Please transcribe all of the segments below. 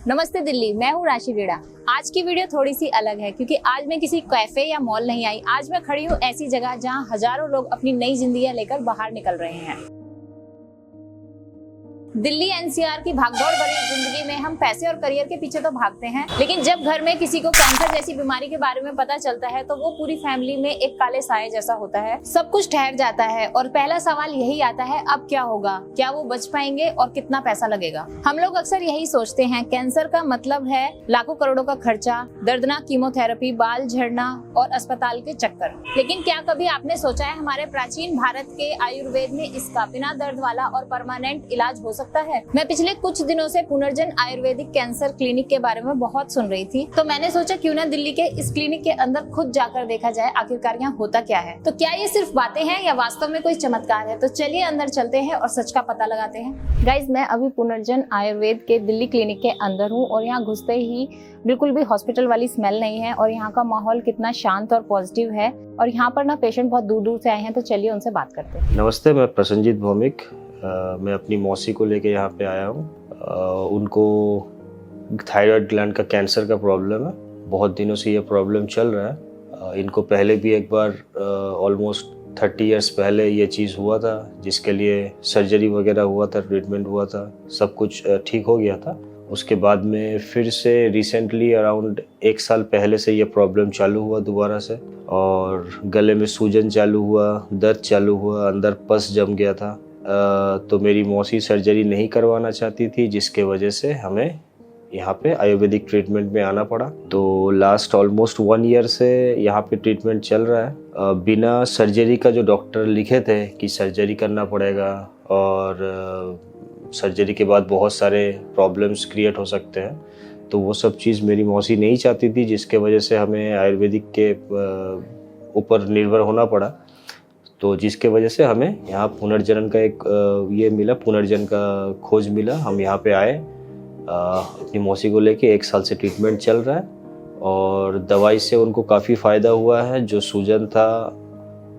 नमस्ते दिल्ली, मैं हूँ राशि रेड़ा। आज की वीडियो थोड़ी सी अलग है क्योंकि आज मैं किसी कैफे या मॉल नहीं आई। आज मैं खड़ी हूँ ऐसी जगह जहाँ हजारों लोग अपनी नई जिंदगियां लेकर बाहर निकल रहे हैं। दिल्ली एनसीआर की भागदौड़ भरी जिंदगी में हम पैसे और करियर के पीछे तो भागते हैं, लेकिन जब घर में किसी को कैंसर जैसी बीमारी के बारे में पता चलता है तो वो पूरी फैमिली में एक काले साए जैसा होता है। सब कुछ ठहर जाता है और पहला सवाल यही आता है, अब क्या होगा, क्या वो बच पाएंगे और कितना पैसा लगेगा। हम लोग अक्सर यही सोचते हैं, कैंसर का मतलब है लाखों करोड़ों का खर्चा, दर्दनाक कीमोथेरेपी, बाल झड़ना और अस्पताल के चक्कर। लेकिन क्या कभी आपने सोचा है हमारे प्राचीन भारत के आयुर्वेद में इसका बिना दर्द वाला और परमानेंट इलाज हो सकता है? मैं पिछले कुछ दिनों से पुनर्जन आयुर्वेदिक कैंसर क्लिनिक के बारे में बहुत सुन रही थी, तो मैंने सोचा क्यों ना दिल्ली के इस क्लिनिक के अंदर खुद जाकर देखा जाए आखिरकार यहाँ होता क्या है। तो क्या ये सिर्फ बातें हैं या वास्तव में कोई चमत्कार है? तो चलिए अंदर चलते हैं और सच का पता लगाते हैं। गाइज, मैं अभी पुनर्जन आयुर्वेद के दिल्ली क्लिनिक के अंदर हूँ और यहाँ घुसते ही बिल्कुल भी हॉस्पिटल वाली स्मेल नहीं है और यहाँ का माहौल कितना शांत और पॉजिटिव है और यहाँ पर ना पेशेंट बहुत दूर दूर से आए हैं, तो चलिए उनसे बात करते हैं। नमस्ते, मैं प्रसन्नजीत भौमिक। मैं अपनी मौसी को लेके यहाँ पे आया हूँ। उनको थायराइड ग्लैंड का कैंसर का प्रॉब्लम है। बहुत दिनों से ये प्रॉब्लम चल रहा है। इनको पहले भी एक बार ऑलमोस्ट 30 इयर्स पहले ये चीज़ हुआ था, जिसके लिए सर्जरी वगैरह हुआ था, ट्रीटमेंट हुआ था, सब कुछ ठीक हो गया था। उसके बाद में फिर से रिसेंटली अराउंड 1 साल पहले से ये प्रॉब्लम चालू हुआ दोबारा से, और गले में सूजन चालू हुआ, दर्द चालू हुआ, अंदर पस जम गया था। तो मेरी मौसी सर्जरी नहीं करवाना चाहती थी, जिसके वजह से हमें यहाँ पे आयुर्वेदिक ट्रीटमेंट में आना पड़ा। तो लास्ट ऑलमोस्ट 1 ईयर से यहाँ पे ट्रीटमेंट चल रहा है। बिना सर्जरी का जो डॉक्टर लिखे थे कि सर्जरी करना पड़ेगा और सर्जरी के बाद बहुत सारे प्रॉब्लम्स क्रिएट हो सकते हैं, तो वो सब चीज़ मेरी मौसी नहीं चाहती थी, जिसके वजह से हमें आयुर्वेदिक के ऊपर निर्भर होना पड़ा। तो जिसके वजह से हमें यहाँ पुनर्जन का एक ये मिला, पुनर्जन का खोज मिला। हम यहाँ पे आए, अपनी मौसी को लेके 1 साल से ट्रीटमेंट चल रहा है और दवाई से उनको काफ़ी फ़ायदा हुआ है। जो सूजन था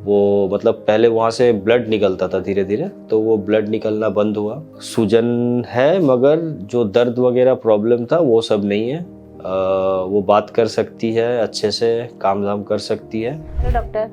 वो मतलब पहले वहाँ से ब्लड निकलता था धीरे धीरे, तो वो ब्लड निकलना बंद हुआ। सूजन है मगर जो दर्द वगैरह प्रॉब्लम था वो सब नहीं है। वो बात कर सकती है, अच्छे से काम धाम कर सकती है। हेलो डॉक्टर,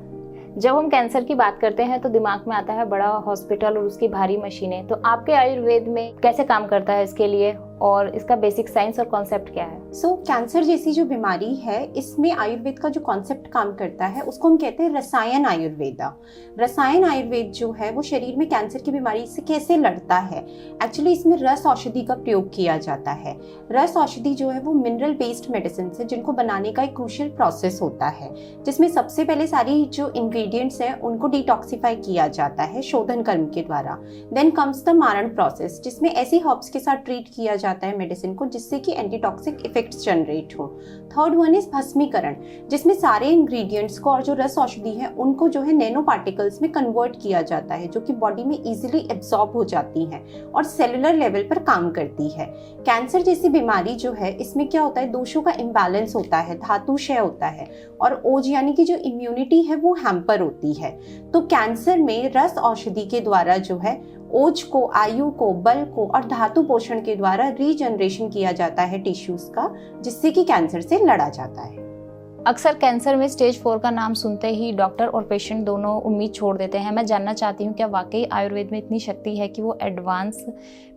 जब हम कैंसर की बात करते हैं तो दिमाग में आता है बड़ा हॉस्पिटल और उसकी भारी मशीनें। तो आपके आयुर्वेद में कैसे काम करता है इसके लिए और इसका बेसिक साइंस और कॉन्सेप्ट क्या है? कैंसर जैसी जो बीमारी है, इसमें आयुर्वेद का जो कॉन्सेप्ट काम करता है उसको हम कहते हैं रसायन आयुर्वेदा। रसायन आयुर्वेद जो है वो शरीर में कैंसर की बीमारी से कैसे लड़ता है। एक्चुअली इसमें रस औषधि का प्रयोग किया जाता है। रस औषधि जो है वो मिनरल बेस्ड मेडिसिन है, जिनको बनाने का एक क्रूशियल प्रोसेस होता है, जिसमें सबसे पहले सारी जो इंग्रेडिएंट्स हैं उनको डिटॉक्सिफाई किया जाता है शोधन कर्म के द्वारा। देन कम्स द मारण प्रोसेस, जिसमें ऐसी हर्ब्स के साथ ट्रीट किया जाता है मेडिसिन को, जिससे कि एंटीटॉक्सिक इफेक्ट्स जनरेट हो। थर्ड वन इज भस्मीकरण, जिसमें सारे इंग्रेडिएंट्स को और जो रस औषधि है उनको जो है नैनो पार्टिकल्स में कन्वर्ट किया जाता है, जो कि बॉडी में इजीली एब्जॉर्ब हो जाती हैं और सेलुलर लेवल पर काम करती है। कैंसर जैसी बीमारी जो है, इसमें क्या होता है, दोषों का इम्बैलेंस होता है, धातु क्षय होता है और ओज यानी कि जो इम्यूनिटी है वो हैम्पर होती है। तो कैंसर में रस औषधि के द्वारा जो है ओज को, आयु को, बल को और धातु पोषण के द्वारा रीजनरेशन किया जाता है टिश्यूज का, जिससे कि कैंसर से लड़ा जाता है। अक्सर कैंसर में स्टेज 4 का नाम सुनते ही डॉक्टर और पेशेंट दोनों उम्मीद छोड़ देते हैं। मैं जानना चाहती हूँ, क्या वाकई आयुर्वेद में इतनी शक्ति है कि वो एडवांस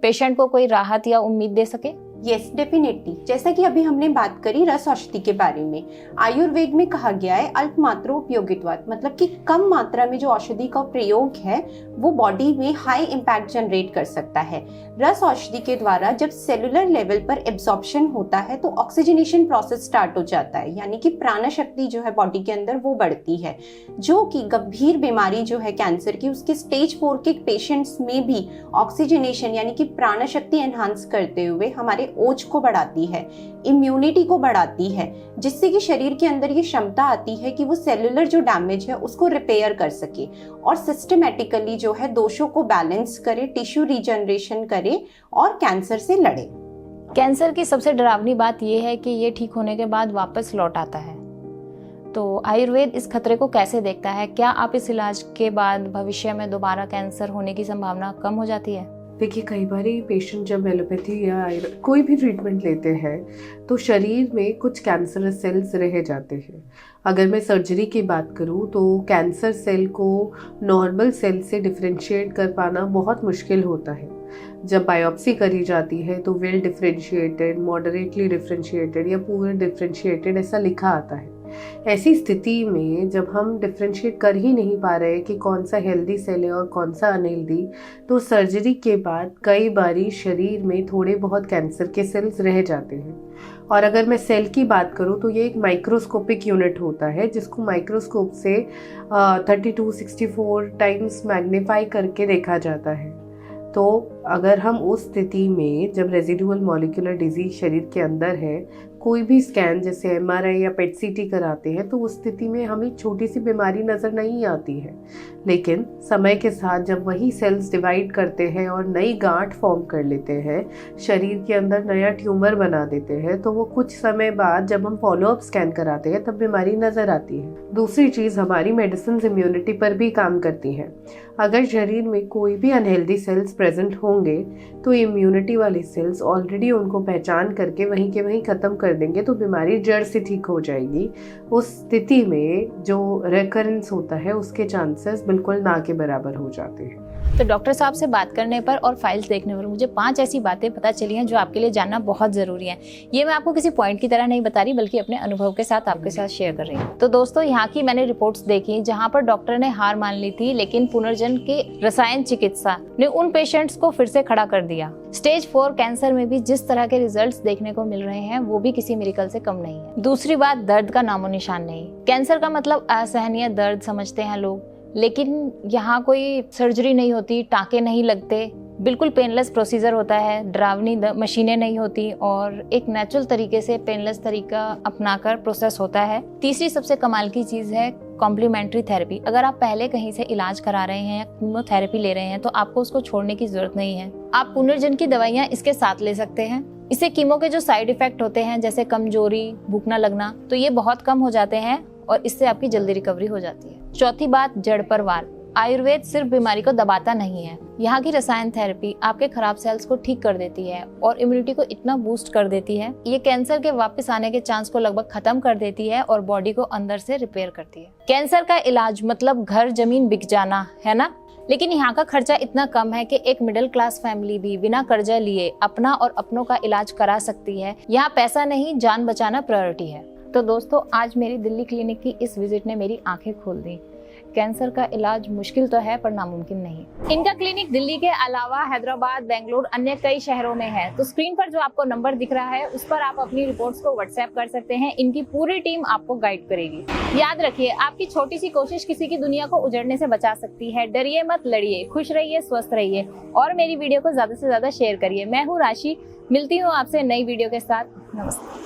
पेशेंट को कोई राहत या उम्मीद दे सके? Yes, definitely. जैसा कि अभी हमने बात करी रस औषधि के बारे में, आयुर्वेद में कहा गया है अल्प मात्रोपयोगित्वात्, मतलब कि कम मात्रा में जो औषधि का प्रयोग है वो बॉडी में हाई इम्पैक्ट जनरेट कर सकता है। रस औषधि के द्वारा जब सेलुलर लेवल पर एब्जॉर्प्शन होता है तो ऑक्सीजनेशन प्रोसेस स्टार्ट हो जाता है, यानी कि प्राण शक्ति जो है बॉडी के अंदर वो बढ़ती है, जो कि गंभीर बीमारी जो है कैंसर की, उसके स्टेज 4 के पेशेंट्स में भी ऑक्सीजनेशन यानी कि प्राण शक्ति एनहांस करते हुए हमारे ओज को बढ़ाती है, इम्यूनिटी को बढ़ाती है, जिससे कि शरीर के अंदर ये क्षमता आती है कि वो सेलुलर जो डैमेज है उसको रिपेयर कर सके और सिस्टमेटिकली जो है दोषों को बैलेंस करे, टिश्यू रीजनरेशन करे और कैंसर से लड़े। कैंसर की सबसे डरावनी बात यह है कि ये ठीक होने के बाद वापस लौट आता है। तो आयुर्वेद इस खतरे को कैसे देखता है? क्या आप इस इलाज के बाद भविष्य में दोबारा कैंसर होने की संभावना कम हो जाती है? देखिए, कई बार पेशेंट जब एलोपैथी या कोई भी ट्रीटमेंट लेते हैं तो शरीर में कुछ कैंसरस सेल्स रह जाते हैं। अगर मैं सर्जरी की बात करूं तो कैंसर सेल को नॉर्मल सेल से डिफरेंशिएट कर पाना बहुत मुश्किल होता है। जब बायोप्सी करी जाती है तो वेल डिफरेंशिएटेड, मॉडरेटली डिफरेंशिएटेड या पुअर डिफरेंशिएटेड ऐसा लिखा आता है। ऐसी स्थिति में जब हम डिफरेंशिएट कर ही नहीं पा रहे कि कौन सा हेल्दी सेल है और कौन सा अनहेल्दी, तो सर्जरी के बाद कई बारी शरीर में थोड़े बहुत कैंसर के सेल्स रह जाते हैं। और अगर मैं सेल की बात करूं तो ये एक माइक्रोस्कोपिक यूनिट होता है जिसको माइक्रोस्कोप से 3264 टाइम्स मैग्नीफाई करके देखा जाता है। तो अगर हम उस स्थिति में जब रेजिडुअल मॉलिक्यूलर डिजीज शरीर के अंदर है, कोई भी स्कैन जैसे एमआरआई या पेट सीटी कराते हैं तो उस स्थिति में हमें छोटी सी बीमारी नज़र नहीं आती है। लेकिन समय के साथ जब वही सेल्स डिवाइड करते हैं और नई गांठ फॉर्म कर लेते हैं, शरीर के अंदर नया ट्यूमर बना देते हैं, तो वो कुछ समय बाद जब हम फॉलोअप स्कैन कराते हैं तब बीमारी नज़र आती है। दूसरी चीज़, हमारी मेडिसिन इम्यूनिटी पर भी काम करती है। अगर शरीर में कोई भी अनहेल्दी सेल्स प्रेजेंट होंगे तो इम्यूनिटी वाले सेल्स ऑलरेडी उनको पहचान करके वहीं के वहीं ख़त्म कर देंगे, तो बीमारी जड़ से ठीक हो जाएगी। उस स्थिति में जो रेकरेंस होता है उसके चांसेस बिल्कुल ना के बराबर हो जाते हैं। तो डॉक्टर साहब से बात करने पर और फाइल्स देखने पर मुझे 5 ऐसी बातें पता चली हैं जो आपके लिए जानना बहुत ज़रूरी है। ये मैं आपको किसी पॉइंट की तरह नहीं बता रही बल्कि अपने अनुभव के साथ आपके साथ शेयर कर रही हूँ। तो दोस्तों, यहाँ की मैंने रिपोर्ट्स देखी जहाँ पर डॉक्टर ने हार मान ली थी, लेकिन पुनर्जन्म की रसायन चिकित्सा ने उन पेशेंट्स को फिर से खड़ा कर दिया। स्टेज 4 कैंसर में भी जिस तरह के रिजल्ट्स देखने को मिल रहे हैं वो भी किसी मिरेकल से कम नहीं है। दूसरी बात, दर्द का नामो निशान नहीं। कैंसर का मतलब असहनीय दर्द समझते हैं लोग, लेकिन यहाँ कोई सर्जरी नहीं होती, टाँके नहीं लगते, बिल्कुल पेनलेस प्रोसीजर होता है, डरावनी मशीनें नहीं होती और एक नेचुरल तरीके से पेनलेस तरीका अपनाकर प्रोसेस होता है। तीसरी सबसे कमाल की चीज़ है कॉम्प्लीमेंट्री थेरेपी। अगर आप पहले कहीं से इलाज करा रहे हैं या कीमोथेरेपी ले रहे हैं तो आपको उसको छोड़ने की जरूरत नहीं है। आप पुनर्जन्म की दवाइयाँ इसके साथ ले सकते हैं। इससे कीमो के जो साइड इफेक्ट होते हैं जैसे कमजोरी, भूख न लगना, तो ये बहुत कम हो जाते हैं और इससे आपकी जल्दी रिकवरी हो जाती है। चौथी बात, जड़ पर वार। आयुर्वेद सिर्फ बीमारी को दबाता नहीं है, यहाँ की रसायन थेरेपी आपके खराब सेल्स को ठीक कर देती है और इम्यूनिटी को इतना बूस्ट कर देती है, ये कैंसर के वापस आने के चांस को लगभग खत्म कर देती है और बॉडी को अंदर से रिपेयर करती है। कैंसर का इलाज मतलब घर जमीन बिक जाना, है ना? लेकिन यहाँ का खर्चा इतना कम है कि एक मिडिल क्लास फैमिली भी बिना कर्जा लिए अपना और अपनों का इलाज करा सकती है। यहाँ पैसा नहीं, जान बचाना प्रायोरिटी है। तो दोस्तों, आज मेरी दिल्ली क्लिनिक की इस विजिट ने मेरी आंखें खोल दी। कैंसर का इलाज मुश्किल तो है पर नामुमकिन नहीं। इनका क्लिनिक दिल्ली के अलावा हैदराबाद, बेंगलुरु, अन्य कई शहरों में है। तो स्क्रीन पर जो आपको नंबर दिख रहा है उस पर आप अपनी रिपोर्ट्स को व्हाट्सएप कर सकते हैं। इनकी पूरी टीम आपको गाइड करेगी। याद रखिए, आपकी छोटी सी कोशिश किसी की दुनिया को उजड़ने से बचा सकती है। डरिए मत, लड़िए, खुश रहिए, स्वस्थ रहिए और मेरी वीडियो को ज्यादा से ज्यादा शेयर करिए। मैं हूँ राशि, मिलती हूँ आपसे नई वीडियो के साथ। नमस्ते।